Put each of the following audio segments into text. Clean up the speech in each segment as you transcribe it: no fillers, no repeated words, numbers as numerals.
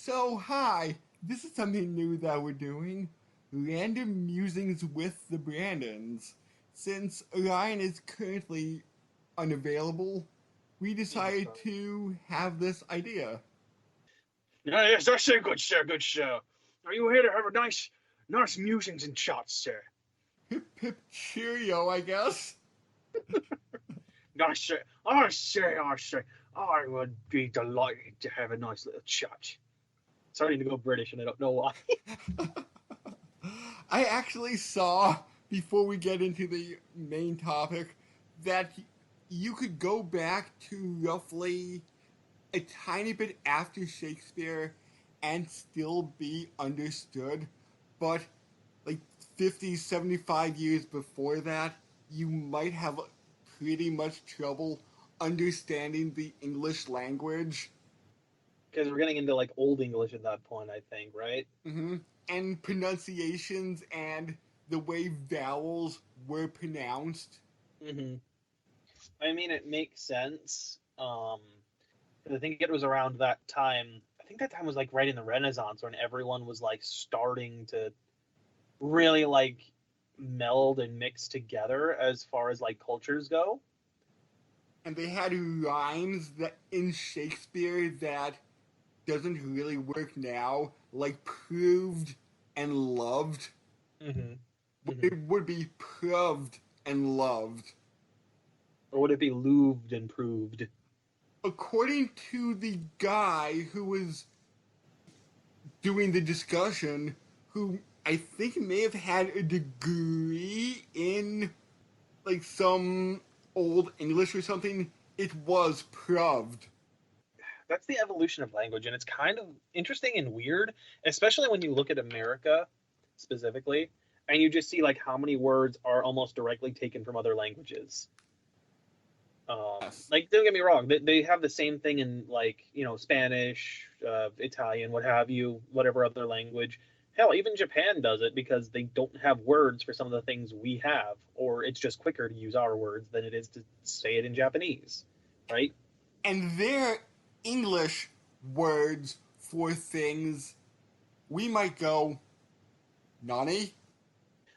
So, hi, this is something new that we're doing. Random musings with the Brandons. Since Orion is currently unavailable, we decided to have this idea. Yes, I say, good sir, good sir. Are you here to have a nice musings and shots, sir? Hip hip cheerio, I guess. I say, I say, I would be delighted to have a nice little chat. Starting to go British, and I don't know why. I actually saw, before we get into the main topic, that you could go back to roughly a tiny bit after Shakespeare and still be understood, but like 50, 75 years before that, you might have pretty much trouble understanding the English language. Because we're getting into like Old English at that point, I think, right? hmm And pronunciations and the way vowels were pronounced. hmm I mean, it makes sense. 'Cause I think it was around that time. I think that time was like right in the Renaissance when everyone was like starting to really like meld and mix together as far as like cultures go. And they had rhymes that in Shakespeare that doesn't really work now, like proved and loved. hmm hmm It would be proved and loved. Or would it be louved and proved? According to the guy who was doing the discussion, who I think may have had a degree in like some old English or something, it was proved. That's the evolution of language, and it's kind of interesting and weird, especially when you look at America specifically, and you just see like how many words are almost directly taken from other languages. Yes. Like, don't get me wrong, they have the same thing in like Spanish, Italian, what have you, whatever other language. Hell, even Japan does it because they don't have words for some of the things we have, or it's just quicker to use our words than it is to say it in Japanese, right? And their English words for things, we might go, Nani?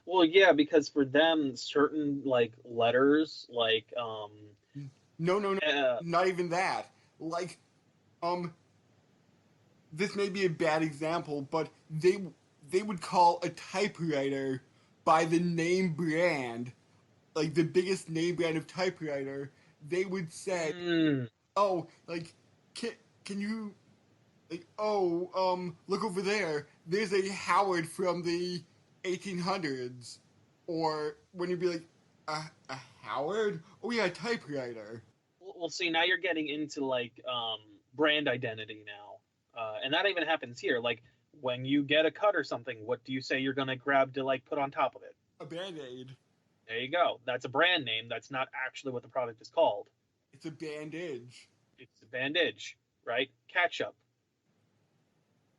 Well, yeah, because for them, certain like letters, like No, no, no, uh, not even that. Like, um, this may be a bad example, but they would call a typewriter by the name brand, like the biggest name brand of typewriter. They would say, mm, "Oh, like, can can you like, oh, look over there. There's a Howard from the 1800s," or when you'd be like, a Howard? Oh yeah, a typewriter. well, see, now you're getting into like brand identity now, and that even happens here. Like when you get a cut or something, what do you say you're gonna grab to like put on top of it? A band aid. There you go. That's a brand name. That's not actually what the product is called. It's a bandage. It's a bandage, right? Ketchup.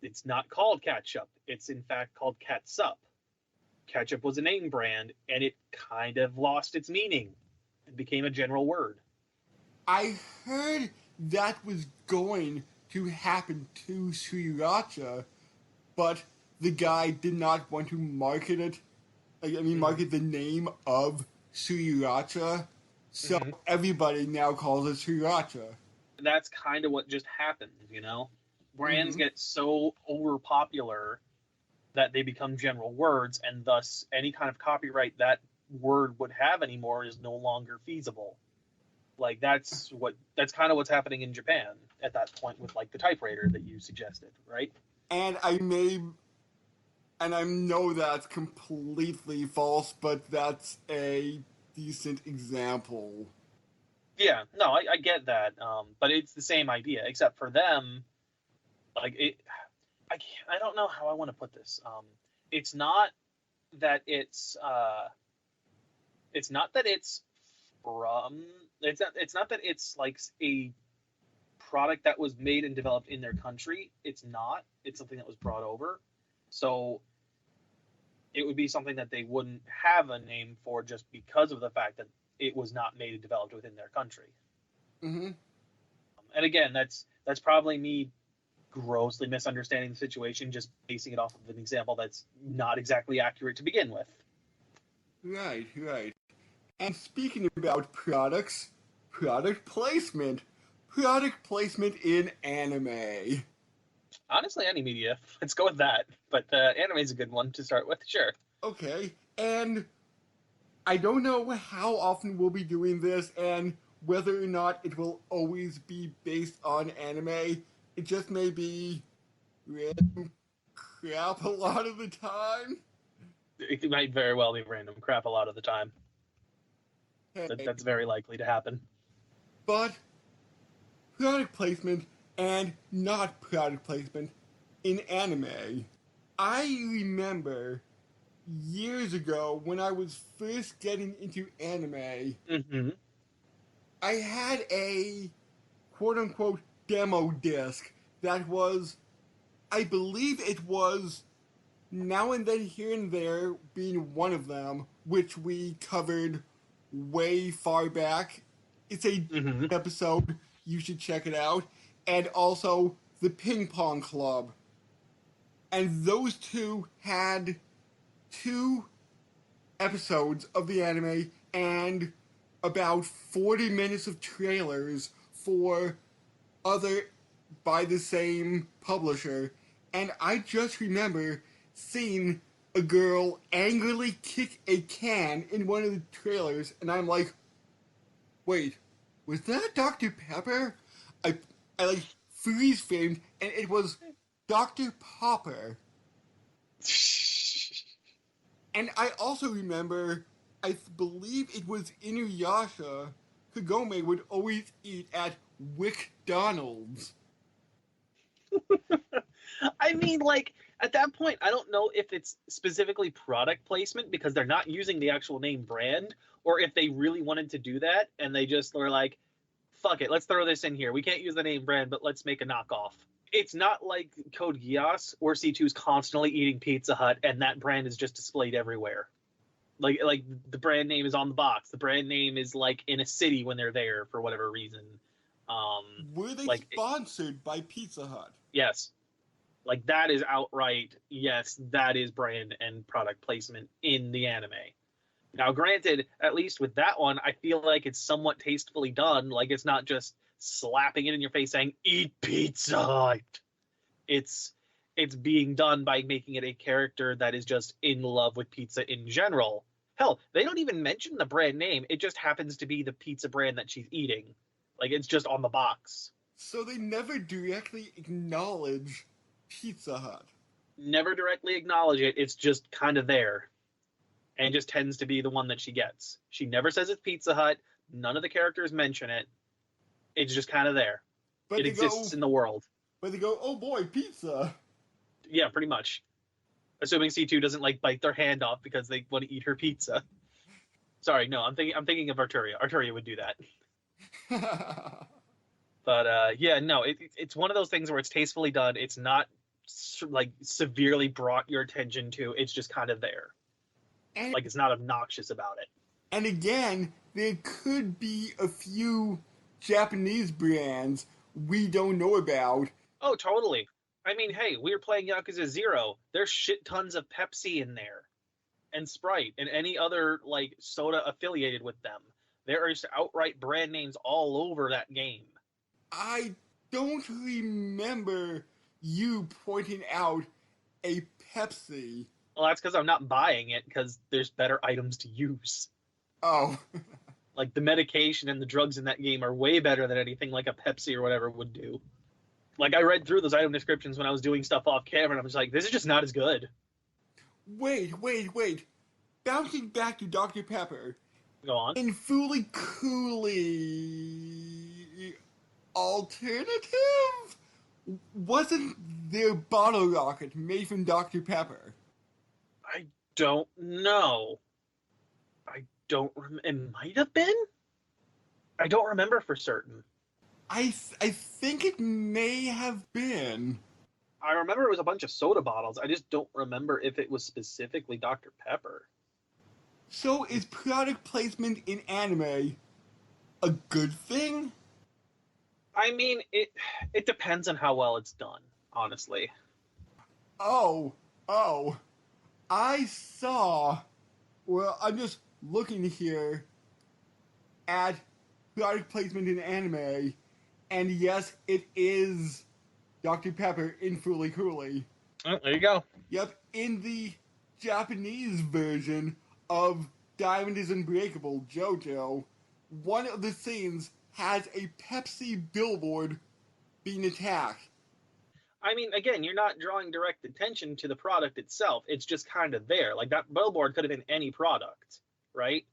It's not called ketchup. It's in fact called catsup. Ketchup was a name brand, and it kind of lost its meaning and became a general word. I heard that was going to happen to Sriracha, but the guy did not want to market it. I mean, Mm-hmm. market the name of Sriracha, so Mm-hmm. everybody now calls it Sriracha. That's kind of what just happened. Brands Mm-hmm. get so over popular that they become general words, and thus any kind of copyright that word would have anymore is no longer feasible. Like that's kind of what's happening in Japan at that point with like the typewriter that you suggested, right? And I know that's completely false, but that's a decent example. Yeah, no, I get that, but it's the same idea, except for them, like I I don't know how I want to put this. It's not that it's not that it's from it's not that it's like a product that was made and developed in their country. It's not. It's something that was brought over. So it would be something that they wouldn't have a name for just because of the fact that it was not made and developed within their country. Mm-hmm. And again, that's probably me grossly misunderstanding the situation, just basing it off of an example that's not exactly accurate to begin with. Right, right. And speaking about products, product placement. Product placement in anime. Honestly, any media. Let's go with that. But anime is a good one to start with, sure. Okay, and I don't know how often we'll be doing this and whether or not it will always be based on anime. It just may be random crap a lot of the time. It might very well be random crap a lot of the time. Hey, That's very likely to happen. but product placement and not product placement in anime. I remember years ago when I was first getting into anime, Mm-hmm. I had a quote unquote demo disc that was, I believe it was Now and Then Here and There being one of them, which we covered way far back. It's a Mm-hmm. episode, you should check it out. And also the Ping Pong Club. And those two had two episodes of the anime and about 40 minutes of trailers for other by the same publisher. And I just remember seeing a girl angrily kick a can in one of the trailers, and I'm like, wait, was that Dr. Pepper? I, I like freeze framed, and it was Dr. Popper. And I also remember, I believe it was Inuyasha, Kagome would always eat at WickDonald's. I mean, like, at that point, I don't know if it's specifically product placement because they're not using the actual name brand, or if they really wanted to do that and they just were like, fuck it, let's throw this in here. We can't use the name brand, but let's make a knockoff. It's not like Code Geass, where C2 is constantly eating Pizza Hut and that brand is just displayed everywhere. Like the brand name is on the box. The brand name is like in a city when they're there for whatever reason. Were they Like sponsored by Pizza Hut? yes, like that is outright yes, that is brand and product placement in the anime. Now, granted, at least with that one, I feel like it's somewhat tastefully done. Like it's not just slapping it in your face saying "Eat Pizza Hut." It's it's being done by making it a character that is just in love with pizza in general. Hell, they don't even mention the brand name. It just happens to be the pizza brand that she's eating. Like it's just on the box. So they never directly acknowledge Pizza Hut. Never directly acknowledge it. It's just kind of there. And just tends to be the one that she gets. She never says it's Pizza Hut. None of the characters mention it. It's just kind of there. But It exists in the world. But they go, oh boy, pizza. Yeah, pretty much. Assuming C2 doesn't like bite their hand off because they want to eat her pizza. Sorry, no, I'm thinking of Arturia. Arturia would do that. But yeah, no, it's one of those things where it's tastefully done. It's not like severely brought your attention to. It's just kind of there. and, Like it's not obnoxious about it. and again, there could be a few Japanese brands we don't know about. Oh, totally. I mean, hey, we were playing Yakuza 0. There's shit tons of Pepsi in there. And Sprite and any other like soda affiliated with them. There are outright brand names all over that game. I don't remember you pointing out a Pepsi. Well, that's because I'm not buying it because there's better items to use. Oh. Like the medication and the drugs in that game are way better than anything like a Pepsi or whatever would do. Like I read through those item descriptions when I was doing stuff off camera and I was like, this is just not as good. Wait. Bouncing back to Dr. Pepper. Go on. In Fooly Cooley Alternative? Wasn't their bottle rocket made from Dr. Pepper? I don't know. It might have been? I don't remember for certain. I think it may have been. I remember it was a bunch of soda bottles. I just don't remember if it was specifically Dr. Pepper. So is product placement in anime a good thing? I mean, it depends on how well it's done. honestly. Oh, oh, I saw. Well, I'm just looking here at product placement in anime, and yes, it is Dr. Pepper in Fooly Cooly. Oh, there you go. Yep, in the Japanese version of Diamond is Unbreakable JoJo, one of the scenes has a Pepsi billboard being attacked. I mean, again, you're not drawing direct attention to the product itself. It's just kind of there. Like that billboard could have been any product, right?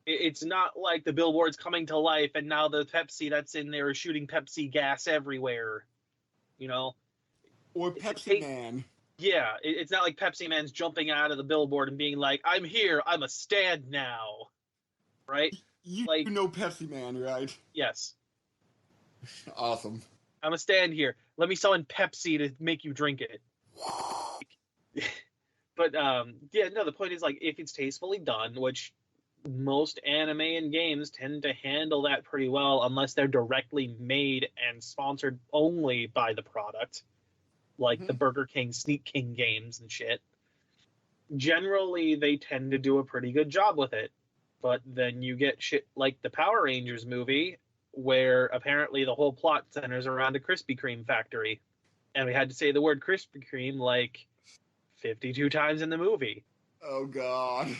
It's not like the billboard's coming to life and now the Pepsi that's in there is shooting Pepsi gas everywhere. You know, Or Pepsi Man. yeah, it's not like Pepsi Man's jumping out of the billboard and being like, "I'm here, I'm a stand now," right? You Like, know Pepsi Man, right? yes, Awesome. I'm a stand here. Let me summon Pepsi to make you drink it. But yeah, no. The point is, like, if it's tastefully done, which most anime and games tend to handle that pretty well, unless they're directly made and sponsored only by the product, like the Burger King, Sneak King games and shit. Generally, they tend to do a pretty good job with it. But then you get shit like the Power Rangers movie, where apparently the whole plot centers around a Krispy Kreme factory. And we had to say the word Krispy Kreme like 52 times in the movie. Oh, God.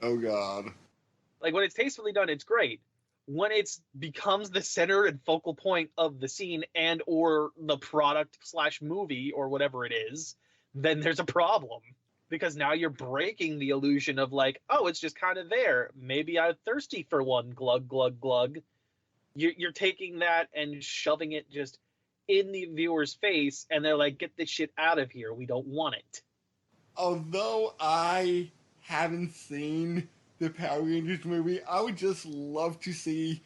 Oh, God. Like, when it's tastefully done, it's great. When it becomes the center and focal point of the scene and or the product slash movie or whatever it is, then there's a problem. Because now you're breaking the illusion of like, oh, it's just kind of there. Maybe I'm thirsty for one, glug, glug, glug. You're taking that and shoving it just in the viewer's face, and they're like, get this shit out of here. We don't want it. Although I haven't seen the Power Rangers movie, I would just love to see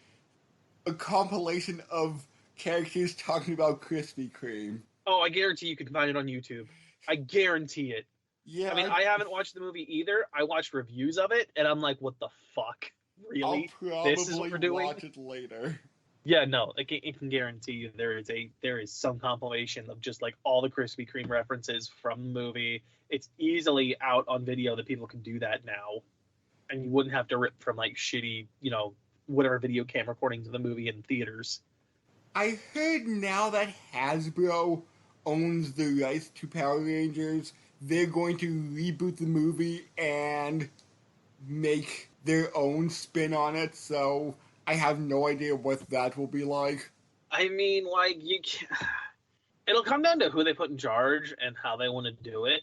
a compilation of characters talking about Krispy Kreme. Oh, I guarantee you can find it on YouTube. I guarantee it. Yeah, I mean, I haven't watched the movie either. I watched reviews of it, and I'm like, what the fuck? Really? I'll This is what probably we're doing? watch it later. Yeah, no, I can guarantee you there is some compilation of just like all the Krispy Kreme references from the movie. It's easily out on video that people can do that now, and you wouldn't have to rip from like shitty, whatever video cam recordings of the movie in theaters. I heard now that Hasbro owns the rights to Power Rangers, they're going to reboot the movie and make their own spin on it, so I have no idea what that will be like. I mean, like it'll come down to who they put in charge and how they want to do it.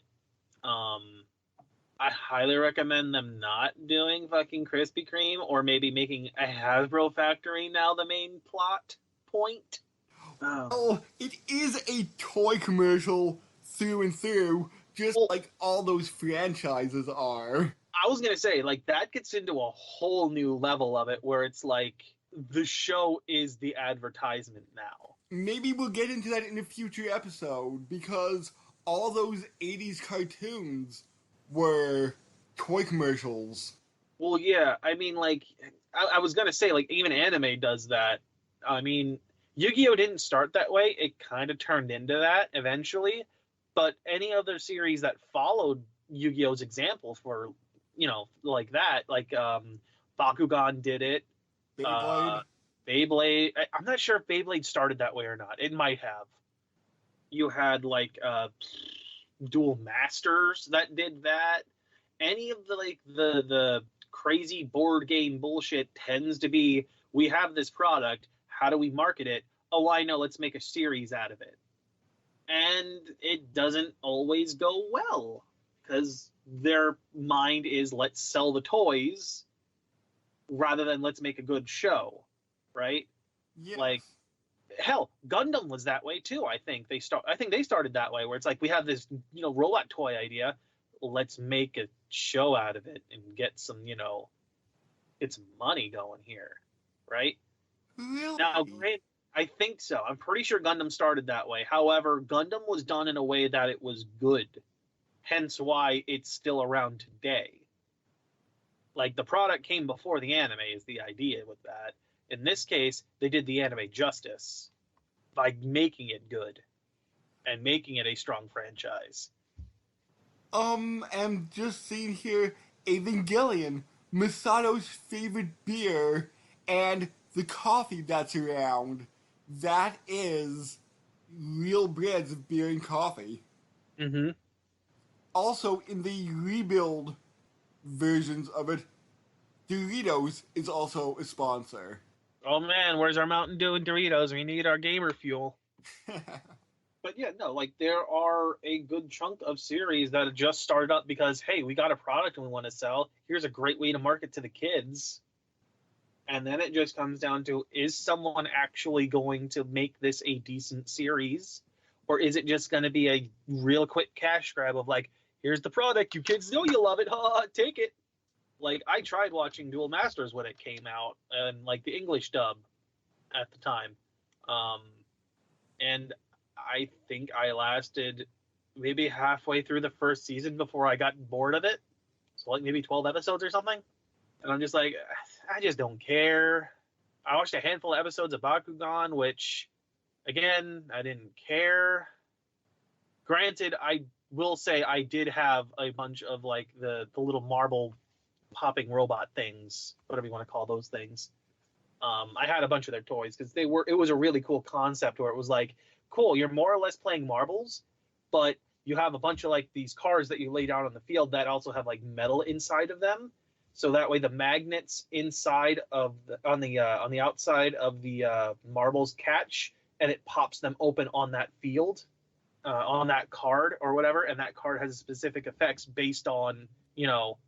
I highly recommend them not doing fucking Krispy Kreme, or maybe making a Hasbro factory now the main plot point. Oh, it is a toy commercial through and through, just like all those franchises are. I was gonna say, like, that gets into a whole new level of it, where it's like the show is the advertisement now. Maybe we'll get into that in a future episode, because all those 80s cartoons were toy commercials. Well, yeah, I mean, like, I was gonna say, like, even anime does that. I mean, Yu-Gi-Oh! Didn't start that way. It kind of turned into that eventually. But any other series that followed Yu-Gi-Oh!'s example for, like that, like Bakugan did it. Beyblade? Beyblade. I'm not sure if Beyblade started that way or not. It might have. You had, like, Dual Masters that did that. Any of the, like, the crazy board game bullshit tends to be, we have this product, how do we market it? Oh, I know, let's make a series out of it. And it doesn't always go well, because their mind is, let's sell the toys rather than let's make a good show, right? Yes. Like, hell, Gundam was that way too. I think they started that way, where it's like, we have this robot toy idea, let's make a show out of it and get some get some money going here, right? Really? Now, great. I think so. I'm pretty sure Gundam started that way. However, Gundam was done in a way that it was good. Hence why it's still around today. Like, the product came before the anime is the idea with that. In this case, they did the anime justice by making it good. and making it a strong franchise. I'm just seeing here Evangelion, Masato's favorite beer, and the coffee that's around. That is real brands of beer and coffee. Mm-hmm. Also, in the rebuild versions of it, Doritos is also a sponsor. Oh man, where's our Mountain Dew and Doritos? We need our gamer fuel. But yeah, no, like there are a good chunk of series that have just started up because hey, we got a product and we want to sell. Here's a great way to market to the kids. And then it just comes down to, is someone actually going to make this a decent series? Or is it just going to be a real quick cash grab of like, here's the product, you kids know you love it, take it. Like I tried watching Duel Masters when it came out and like the English dub at the time. Um, and I think I lasted maybe halfway through the first season before I got bored of it. So like maybe 12 episodes or something. And I'm just like, I just don't care. I watched a handful of episodes of Bakugan, which again, I didn't care. Granted, I will say I did have a bunch of like the little marble popping robot things, whatever you want to call those things. I had a bunch of their toys because it was a really cool concept where it was like, cool, you're more or less playing marbles, but you have a bunch of like these cars that you lay down on the field that also have like metal inside of them. So that way the magnets inside of on the outside of the marbles catch and it pops them open on that field, on that card or whatever, and that card has specific effects based on, you know,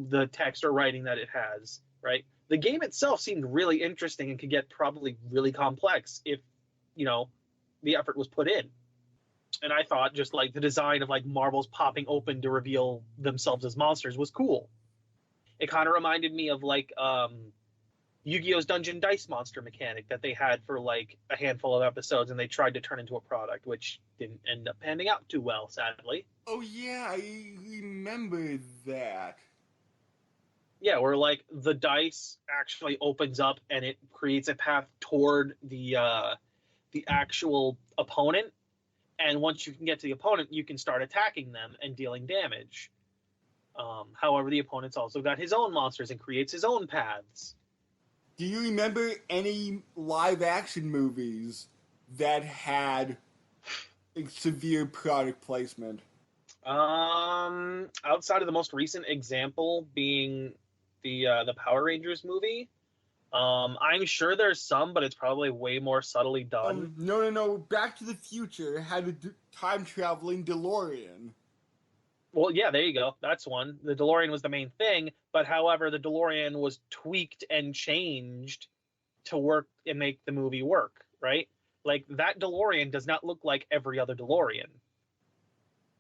the text or writing that it has, right? The game itself seemed really interesting and could get probably really complex if, you know, the effort was put in. And I thought just like the design of like marbles popping open to reveal themselves as monsters was cool. It kind of reminded me of like Yu-Gi-Oh's Dungeon Dice Monster mechanic that they had for like a handful of episodes and they tried to turn into a product, which didn't end up panning out too well, sadly. Oh yeah, I remember that. Yeah, where like the dice actually opens up and it creates a path toward the actual opponent, and once you can get to the opponent, you can start attacking them and dealing damage. However, the opponent's also got his own monsters and creates his own paths. Do you remember any live action movies that had severe product placement? Outside of the most recent example being the Power Rangers movie, I'm sure there's some, but it's probably way more subtly done. No. Back to the Future had a time traveling DeLorean. Well, yeah, there you go. That's one. The DeLorean was the main thing, but however, the DeLorean was tweaked and changed to work and make the movie work, right? Like that DeLorean does not look like every other DeLorean.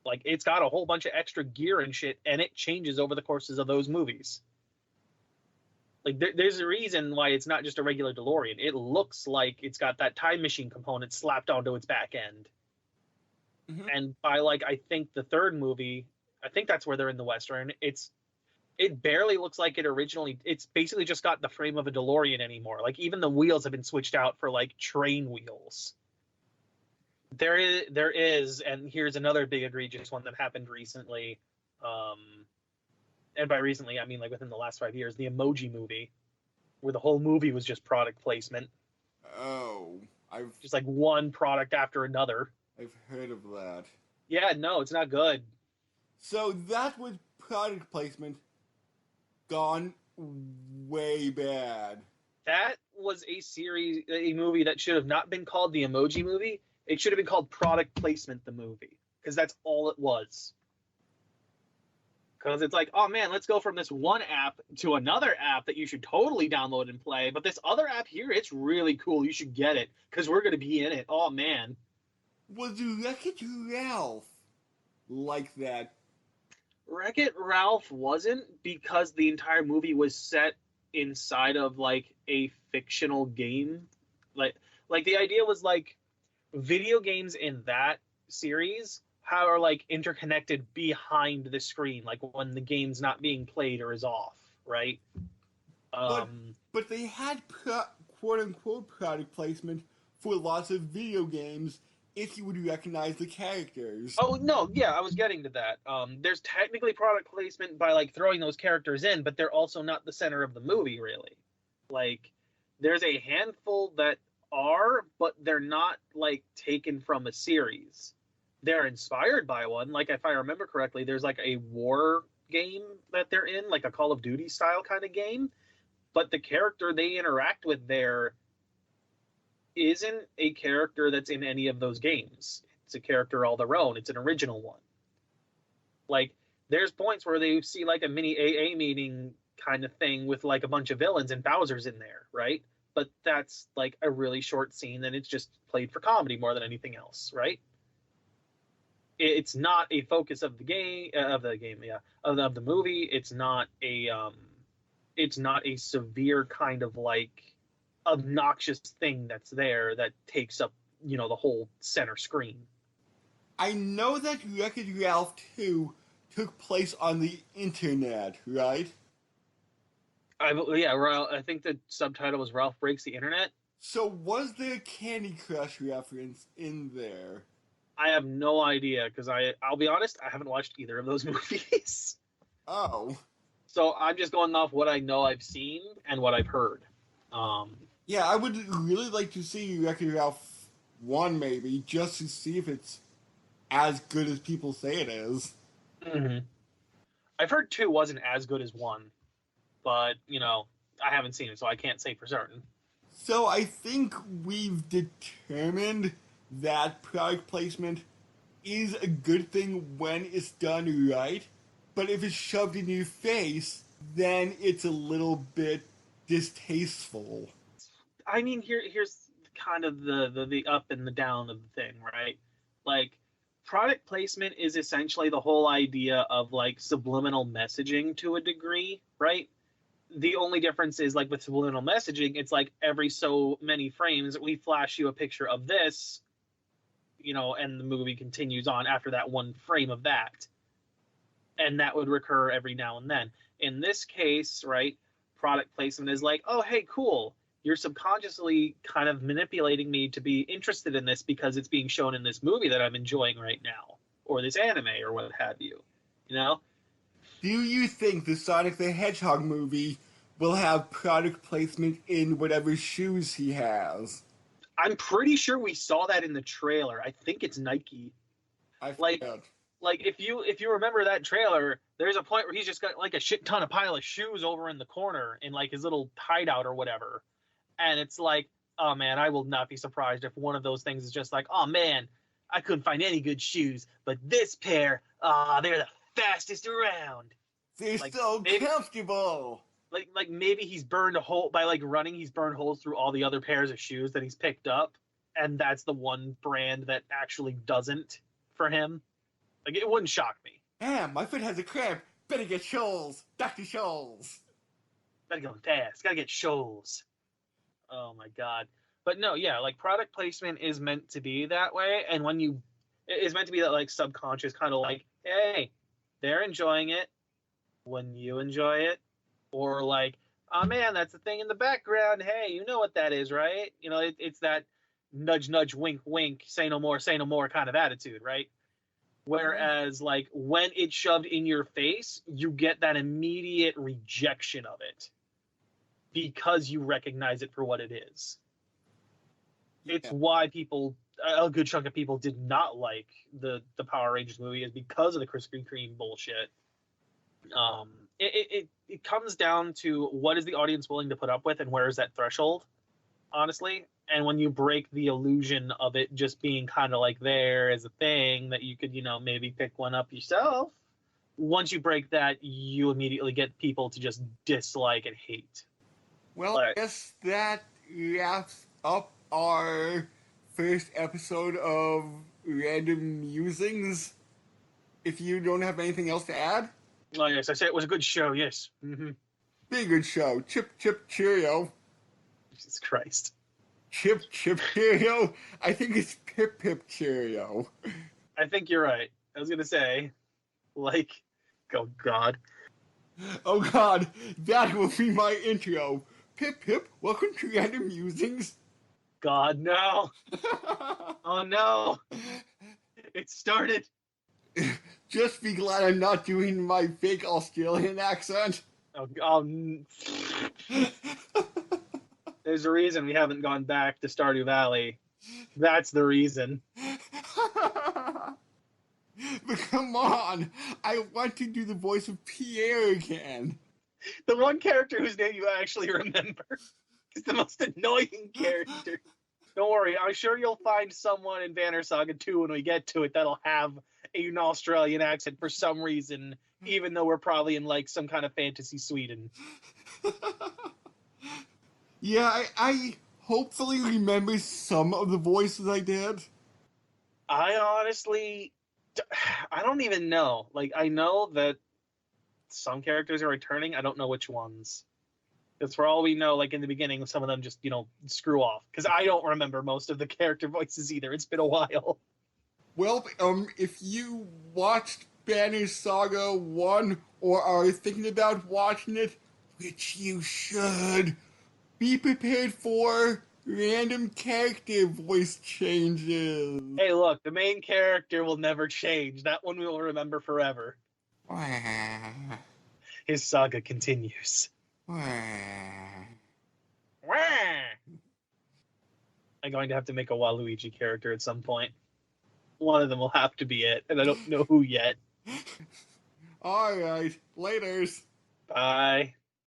Like it's got a whole bunch of extra gear and shit, and it changes over the courses of those movies. Like there's a reason why it's not just a regular DeLorean. It looks like it's got that time machine component slapped onto its back end. Mm-hmm. And by like I think the third movie, I think that's where they're in the Western. It barely looks like it originally. It's basically just got the frame of a DeLorean anymore. Like even the wheels have been switched out for like train wheels. There is, and here's another big egregious one that happened recently. And by recently, I mean like within the last 5 years, the Emoji Movie, where the whole movie was just product placement, Oh, I've just like one product after another. I've heard of that. Yeah, no, it's not good. So that was product placement gone way bad. That was a movie that should have not been called the Emoji Movie. It should have been called Product Placement the Movie, because that's all it was. Because it's like, oh man, let's go from this one app to another app that you should totally download and play. But this other app here, it's really cool. You should get it because we're going to be in it. Oh man. Was Wreck-It Ralph like that? Wreck-It Ralph wasn't, because the entire movie was set inside of like a fictional game. Like the idea was like video games in that series how are like interconnected behind the screen, like when the game's not being played or is off, right? But Um, but they had quote unquote product placement for lots of video games if you would recognize the characters. Oh no, yeah, I was getting to that. There's technically product placement by like throwing those characters in, but they're also not the center of the movie, really. Like, there's a handful that are, but they're not like taken from a series. They're inspired by one. Like, if I remember correctly, there's like a war game that they're in, like a Call of Duty style kind of game. But the character they interact with there isn't a character that's in any of those games. It's a character all their own. It's an original one. Like, there's points where they see like a mini AA meeting kind of thing with like a bunch of villains and Bowser's in there, right? But that's like a really short scene and it's just played for comedy more than anything else, right? It's not a focus of the game, yeah, of the movie. It's not a severe kind of like obnoxious thing that's there that takes up, the whole center screen. I know that Wreck-It Ralph 2 took place on the internet, right? Yeah, I think the subtitle was Ralph Breaks the Internet. So was there a Candy Crush reference in there? I have no idea because I'll be honest, I haven't watched either of those movies. Oh. So I'm just going off what I know I've seen and what I've heard. Yeah, I would really like to see Wreck-It Ralph 1 maybe, just to see if it's as good as people say it is. Mm-hmm. I've heard 2 wasn't as good as 1, but, I haven't seen it, so I can't say for certain. So I think we've determined that product placement is a good thing when it's done right, but if it's shoved in your face, then it's a little bit distasteful. I mean, here's kind of the up and the down of the thing, right? Like, product placement is essentially the whole idea of like subliminal messaging to a degree, right? The only difference is like with subliminal messaging, it's like every so many frames we flash you a picture of this, and the movie continues on after that one frame of that. And that would recur every now and then. In this case, right, product placement is like, oh, hey, cool. You're subconsciously kind of manipulating me to be interested in this because it's being shown in this movie that I'm enjoying right now, or this anime, or what have you. Do you think the Sonic the Hedgehog movie will have product placement in whatever shoes he has? I'm pretty sure we saw that in the trailer. I think it's Nike. I Like, forgot. like if you remember that trailer, there's a point where he's just got like a shit ton of pile of shoes over in the corner in like his little hideout or whatever. And it's like, oh man, I will not be surprised if one of those things is just like, oh man, I couldn't find any good shoes, but this pair, they're the fastest around. They're Like, so maybe, comfortable. like maybe he's burned a hole by like running. He's burned holes through all the other pairs of shoes that he's picked up, and that's the one brand that actually doesn't for him. Like, it wouldn't shock me. Damn, my foot has a cramp. Better get Scholes. Dr. Scholes. Gotta go fast. Gotta get shows. Oh my god. But no, yeah, like product placement is meant to be that way, and it's meant to be that like subconscious kind of like, hey, they're enjoying it when you enjoy it, or like, oh man, that's the thing in the background. Hey, you know what that is, right? It's that nudge, nudge, wink, wink, say no more kind of attitude, right? Whereas, like, when it's shoved in your face, you get that immediate rejection of it because you recognize it for what it is. Yeah. It's why a good chunk of people did not like the Power Rangers movie, is because of the Krispy Kreme bullshit. It comes down to what is the audience willing to put up with and where is that threshold, honestly. And when you break the illusion of it just being kind of like there as a thing that you could, maybe pick one up yourself, once you break that, you immediately get people to just dislike and hate. Well, I guess that wraps up our first episode of Random Musings. If you don't have anything else to add? Oh, yes, I said it was a good show, yes. Mm-hmm. Be a good show. Chip, chip, cheerio. Jesus Christ. Chip, chip, cheerio? I think it's pip, pip, cheerio. I think you're right. I was going to say, like, oh, God. Oh, God. That will be my intro. Pip, pip, welcome to Random Musings. God, no! Oh no! It started. Just be glad I'm not doing my fake Australian accent. Oh, there's a reason we haven't gone back to Stardew Valley. That's the reason. But come on, I want to do the voice of Pierre again. The one character whose name you actually remember is the most annoying character. Don't worry, I'm sure you'll find someone in Banner Saga 2 when we get to it that'll have an Australian accent for some reason, even though we're probably in like some kind of fantasy Sweden. Yeah, I hopefully remember some of the voices I did. I honestly, I don't even know. Like, I know that some characters are returning. I don't know which ones. Because for all we know, like in the beginning, some of them just, screw off. Because I don't remember most of the character voices either. It's been a while. Well, if you watched Banner Saga 1 or are thinking about watching it, which you should, be prepared for random character voice changes. Hey, look, the main character will never change. That one we will remember forever. His saga continues. I'm going to have to make a Waluigi character at some point. One of them will have to be it, and I don't know who yet. Alright, laters. Bye.